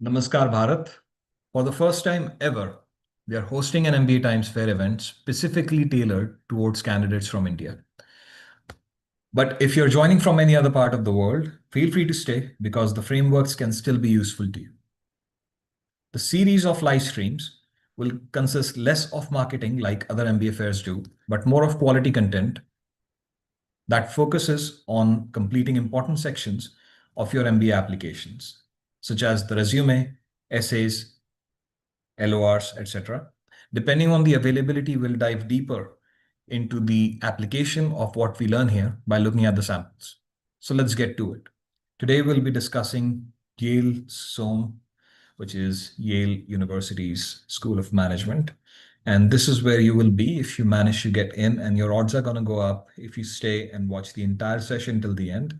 Namaskar Bharat. For the first time ever, we are hosting an MBA Times Fair event specifically tailored towards candidates from India. But if you're joining from any other part of the world, feel free to stay because the frameworks can still be useful to you. The series of live streams will consist less of marketing like other MBA fairs do, but more of quality content that focuses on completing important sections of your MBA applications, such as the resume, essays, LORs, etc. Depending on the availability, we'll dive deeper into the application of what we learn here by looking at the samples. So let's get to it. Today, we'll be discussing Yale SOM, which is Yale University's School of Management. And this is where you will be if you manage to get in, and your odds are going to go up if you stay and watch the entire session till the end.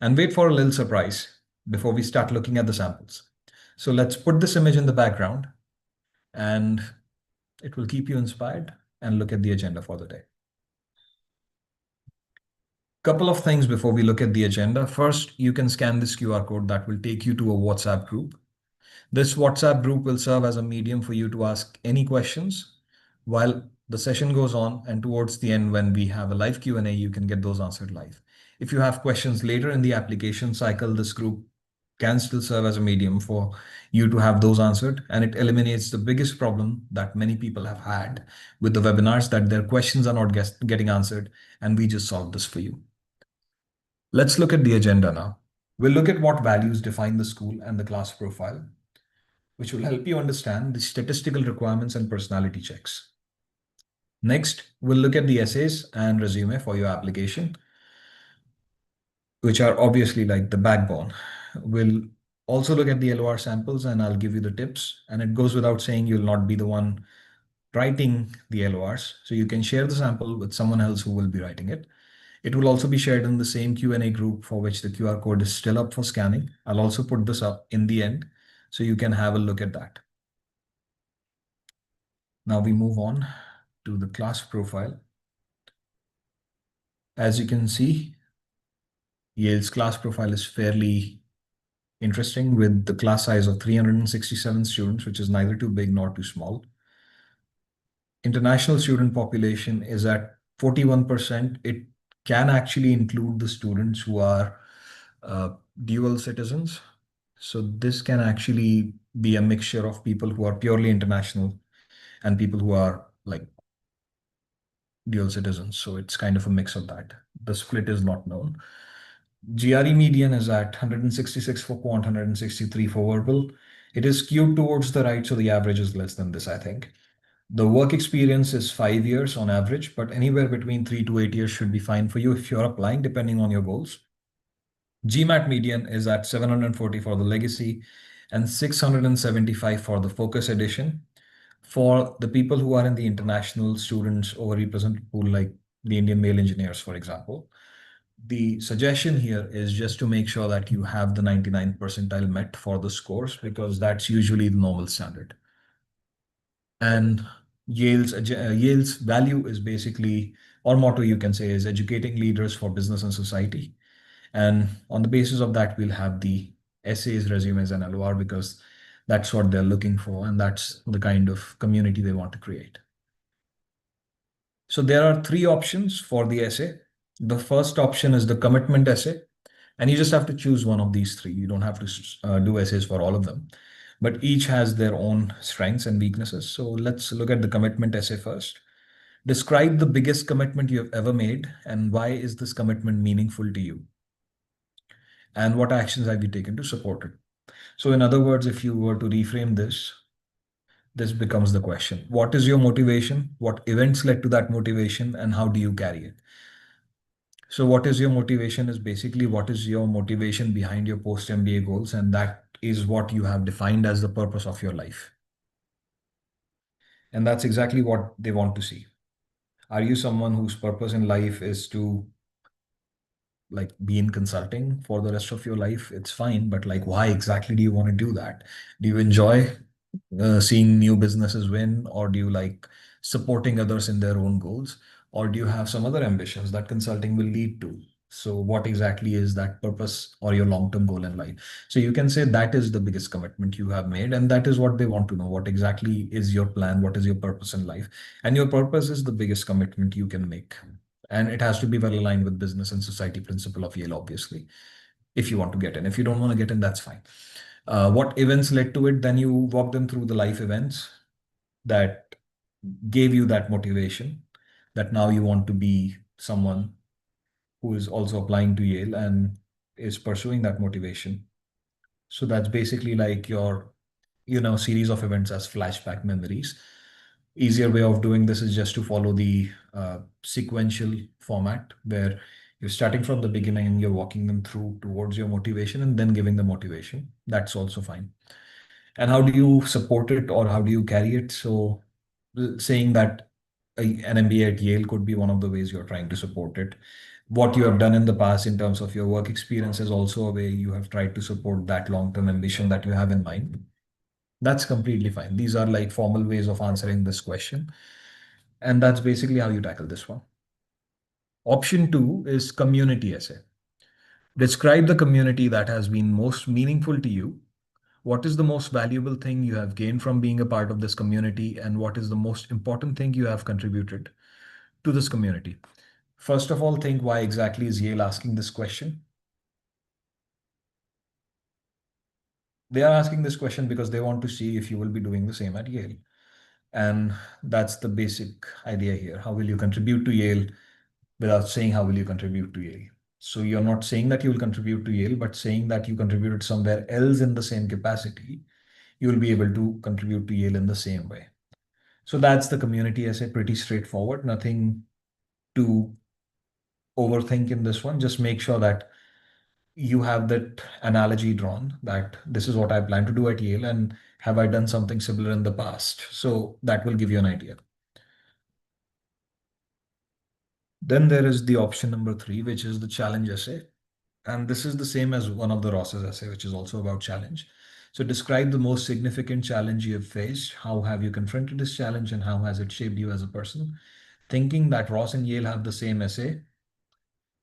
And wait for a little surprise before we start looking at the samples. So let's put this image in the background and it will keep you inspired and look at the agenda for the day. Couple of things before we look at the agenda. First, you can scan this QR code that will take you to a WhatsApp group. This WhatsApp group will serve as a medium for you to ask any questions while the session goes on, and towards the end when we have a live Q&A, you can get those answered live. If you have questions later in the application cycle, this group can still serve as a medium for you to have those answered, and it eliminates the biggest problem that many people have had with the webinars, that their questions are not getting answered, and we just solved this for you. Let's look at the agenda now. We'll look at what values define the school and the class profile, which will help you understand the statistical requirements and personality checks. Next, we'll look at the essays and resume for your application, which are obviously like the backbone. We'll also look at the LOR samples and I'll give you the tips. And it goes without saying, you'll not be the one writing the LORs. So you can share the sample with someone else who will be writing it. It will also be shared in the same Q&A group for which the QR code is still up for scanning. I'll also put this up in the end so you can have a look at that. Now we move on to the class profile. As you can see, Yale's class profile is fairly interesting with the class size of 367 students, which is neither too big nor too small. International student population is at 41%. It can actually include the students who are dual citizens. So this can actually be a mixture of people who are purely international and people who are like dual citizens. So it's kind of a mix of that. The split is not known. GRE median is at 166 for quant, 163 for verbal. It is skewed towards the right, so the average is less than this, I think. The work experience is 5 years on average, but anywhere between 3 to 8 years should be fine for you if you're applying, depending on your goals. GMAT median is at 740 for the legacy and 675 for the focus edition. For the people who are in the international students overrepresented pool, like the Indian male engineers, for example, the suggestion here is just to make sure that you have the 99th percentile met for the scores, because that's usually the normal standard. And Yale's value is basically, or motto you can say, is educating leaders for business and society. And on the basis of that, we'll have the essays, resumes, and LOR, because that's what they're looking for, and that's the kind of community they want to create. So there are 3 options for the essay. The first option is the commitment essay, and you just have to choose one of these 3. You don't have to do essays for all of them, but each has their own strengths and weaknesses. So let's look at the commitment essay first. Describe the biggest commitment you have ever made, and why is this commitment meaningful to you? And what actions have you taken to support it? So in other words, if you were to reframe this, this becomes the question. What is your motivation? What events led to that motivation, and how do you carry it? So what is your motivation is basically what is your motivation behind your post-MBA goals, and that is what you have defined as the purpose of your life. And that's exactly what they want to see. Are you someone whose purpose in life is to like be in consulting for the rest of your life? It's fine, but like why exactly do you want to do that? Do you enjoy seeing new businesses win, or do you like supporting others in their own goals, or do you have some other ambitions that consulting will lead to? So what exactly is that purpose or your long-term goal in life? So you can say that is the biggest commitment you have made, and that is what they want to know. What exactly is your plan? What is your purpose in life? And your purpose is the biggest commitment you can make. And it has to be well aligned with business and society principle of Yale, obviously, if you want to get in. If you don't want to get in, that's fine. What events led to it? Then you walk them through the life events that gave you that motivation, that now you want to be someone who is also applying to Yale and is pursuing that motivation. So that's basically like your, series of events as flashback memories. Easier way of doing this is just to follow the sequential format where you're starting from the beginning and you're walking them through towards your motivation and then giving the motivation. That's also fine. And how do you support it or how do you carry it? So saying that an MBA at Yale could be one of the ways you're trying to support it. What you have done in the past in terms of your work experience is also a way you have tried to support that long-term ambition that you have in mind. That's completely fine. These are like formal ways of answering this question. And that's basically how you tackle this one. Option two is community essay. Describe the community that has been most meaningful to you. What is the most valuable thing you have gained from being a part of this community? And what is the most important thing you have contributed to this community? First of all, think why exactly is Yale asking this question? They are asking this question because they want to see if you will be doing the same at Yale. And that's the basic idea here. How will you contribute to Yale without saying how will you contribute to Yale? So you're not saying that you will contribute to Yale, but saying that you contributed somewhere else in the same capacity, you will be able to contribute to Yale in the same way. So that's the community essay, pretty straightforward, nothing to overthink in this one. Just make sure that you have that analogy drawn that this is what I plan to do at Yale and have I done something similar in the past? So that will give you an idea. Then there is the option number three, which is the challenge essay. And this is the same as one of the Ross's essay, which is also about challenge. So describe the most significant challenge you have faced. How have you confronted this challenge and how has it shaped you as a person? Thinking that Ross and Yale have the same essay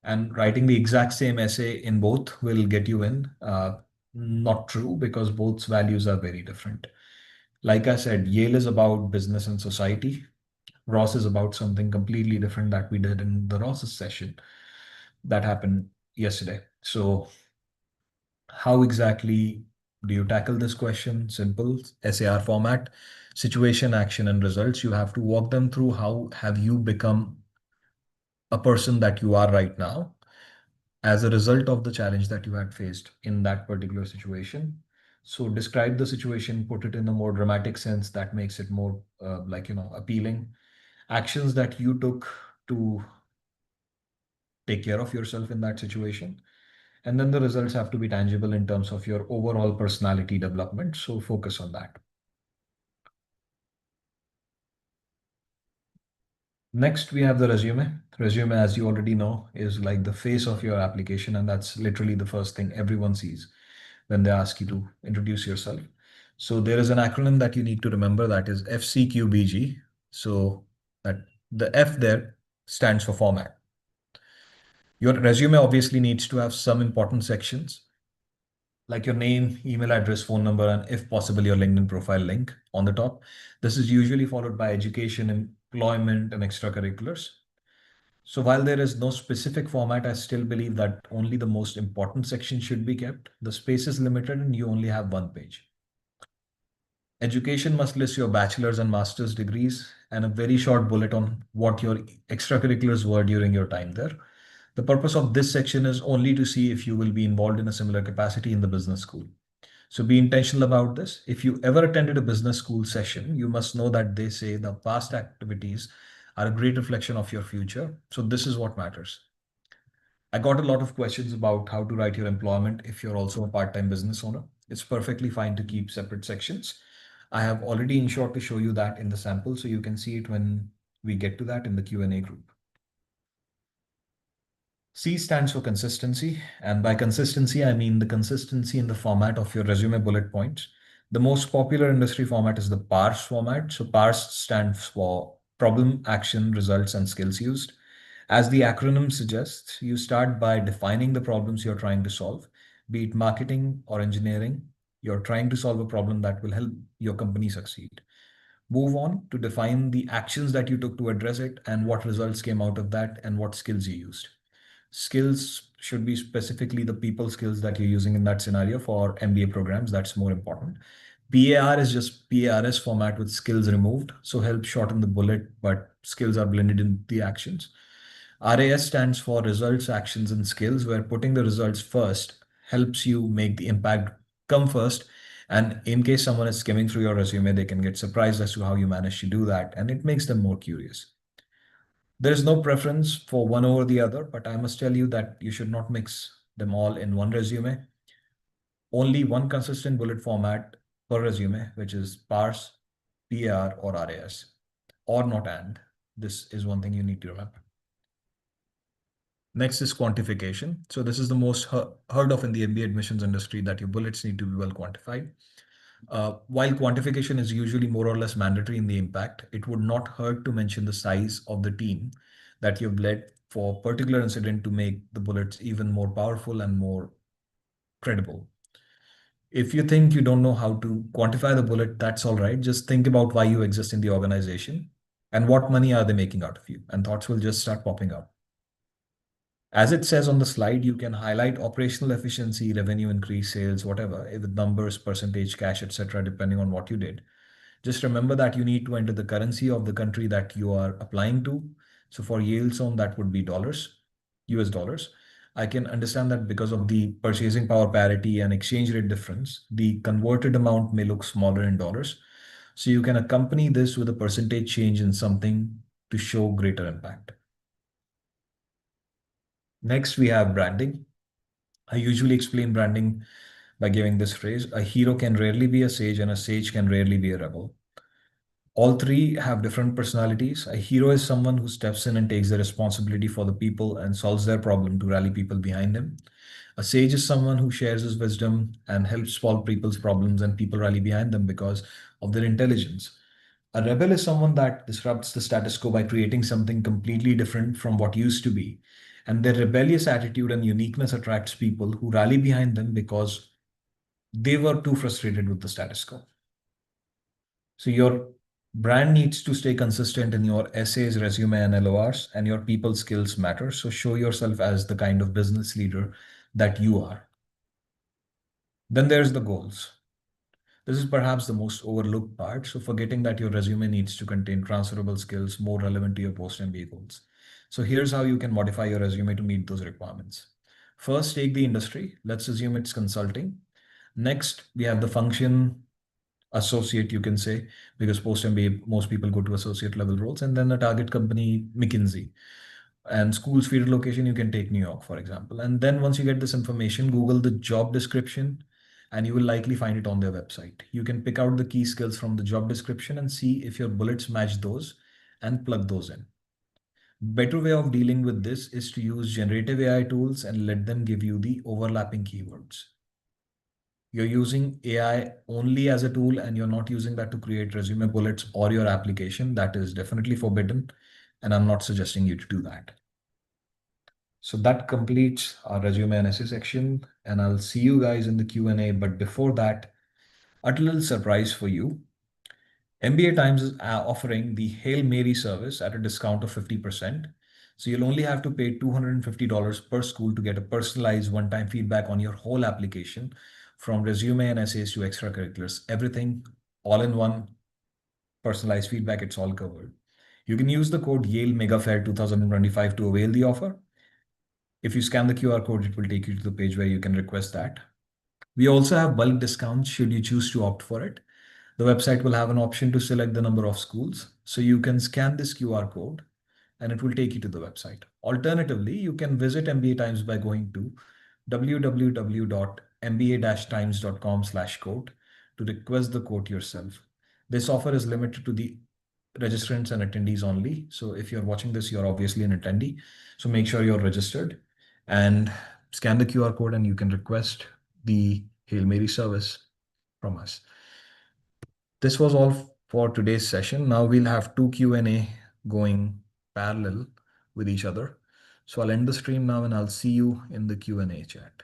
and writing the exact same essay in both will get you in. Not true because both values are very different. Like I said, Yale is about business and society. Ross is about something completely different that we did in the Ross's session that happened yesterday. So how exactly do you tackle this question? Simple SAR format, situation, action, and results. You have to walk them through how have you become a person that you are right now as a result of the challenge that you had faced in that particular situation. So describe the situation, put it in a more dramatic sense that makes it more appealing. Actions that you took to take care of yourself in that situation. And then the results have to be tangible in terms of your overall personality development. So focus on that. Next, we have the resume. Resume, as you already know, is like the face of your application. And that's literally the first thing everyone sees when they ask you to introduce yourself. So there is an acronym that you need to remember that is FCQBG. So that the F there stands for format. Your resume obviously needs to have some important sections like your name, email address, phone number, and if possible, your LinkedIn profile link on the top. This is usually followed by education, employment, and extracurriculars. So while there is no specific format, I still believe that only the most important section should be kept. The space is limited and you only have one page. Education must list your bachelor's and master's degrees and a very short bullet on what your extracurriculars were during your time there. The purpose of this section is only to see if you will be involved in a similar capacity in the business school. So be intentional about this. If you ever attended a business school session, you must know that they say the past activities are a great reflection of your future. So this is what matters. I got a lot of questions about how to write your employment if you're also a part-time business owner. It's perfectly fine to keep separate sections. I have already ensured to show you that in the sample, so you can see it when we get to that in the Q&A group. C stands for consistency, and by consistency, I mean the consistency in the format of your resume bullet points. The most popular industry format is the PARS format. So PARS stands for problem, action, results, and skills used. As the acronym suggests, you start by defining the problems you're trying to solve, be it marketing or engineering. You're trying to solve a problem that will help your company succeed. Move on to define the actions that you took to address it and what results came out of that and what skills you used. Skills should be specifically the people skills that you're using in that scenario. For MBA programs, that's more important. PAR is just PARS format with skills removed, so help shorten the bullet, but skills are blended in the actions. RAS stands for results, actions, and skills, where putting the results first helps you make the impact come first. And in case someone is skimming through your resume, they can get surprised as to how you managed to do that, and it makes them more curious. There is no preference for one over the other, but I must tell you that you should not mix them all in one resume. Only one consistent bullet format per resume, which is parse, PAR, or RAS, or not and. This is one thing you need to remember. Next is quantification. So this is the most heard of in the MBA admissions industry, that your bullets need to be well quantified. While quantification is usually more or less mandatory in the impact, it would not hurt to mention the size of the team that you've led for a particular incident to make the bullets even more powerful and more credible. If you think you don't know how to quantify the bullet, that's all right. Just think about why you exist in the organization and what money are they making out of you, and thoughts will just start popping up. As it says on the slide, you can highlight operational efficiency, revenue increase, sales, whatever, with numbers, percentage, cash, etc., depending on what you did. Just remember that you need to enter the currency of the country that you are applying to. So for Yale SOM, that would be dollars, US dollars. I can understand that because of the purchasing power parity and exchange rate difference, the converted amount may look smaller in dollars. So you can accompany this with a percentage change in something to show greater impact. Next, we have branding. I usually explain branding by giving this phrase: a hero can rarely be a sage, and a sage can rarely be a rebel. All three have different personalities. A hero is someone who steps in and takes the responsibility for the people and solves their problem to rally people behind him. A sage is someone who shares his wisdom and helps solve people's problems, and people rally behind them because of their intelligence. A rebel is someone that disrupts the status quo by creating something completely different from what used to be. And their rebellious attitude and uniqueness attracts people who rally behind them because they were too frustrated with the status quo. So your brand needs to stay consistent in your essays, resume, and LORs, and your people skills matter. So show yourself as the kind of business leader that you are. Then there's the goals. This is perhaps the most overlooked part. So forgetting that your resume needs to contain transferable skills more relevant to your post-MBA goals. So here's how you can modify your resume to meet those requirements. First, take the industry. Let's assume it's consulting. Next, we have the function associate, you can say, because post MBA, most people go to associate level roles, and then the target company, McKinsey. And school's feeder location, you can take New York, for example. And then once you get this information, Google the job description, and you will likely find it on their website. You can pick out the key skills from the job description and see if your bullets match those and plug those in. Better way of dealing with this is to use generative AI tools and let them give you the overlapping keywords. You're using AI only as a tool and you're not using that to create resume bullets or your application, that is definitely forbidden. And I'm not suggesting you to do that. So that completes our resume and essay section, and I'll see you guys in the Q&A. But before that, a little surprise for you. MBA Times is offering the Hail Mary service at a discount of 50%. So you'll only have to pay $250 per school to get a personalized one-time feedback on your whole application, from resume and essays to extracurriculars, everything all in one personalized feedback. It's all covered. You can use the code Yale Mega Fair 2025 to avail the offer. If you scan the QR code, it will take you to the page where you can request that. We also have bulk discounts should you choose to opt for it. The website will have an option to select the number of schools. So you can scan this QR code and it will take you to the website. Alternatively, you can visit MBA Times by going to www.mba-times.com/quote to request the quote yourself. This offer is limited to the registrants and attendees only. So if you're watching this, you're obviously an attendee. So make sure you're registered and scan the QR code and you can request the Hail Mary service from us. This was all for today's session. Now we'll have two Q&A going parallel. with each other. So I'll end the stream now and I'll see you in the Q&A chat.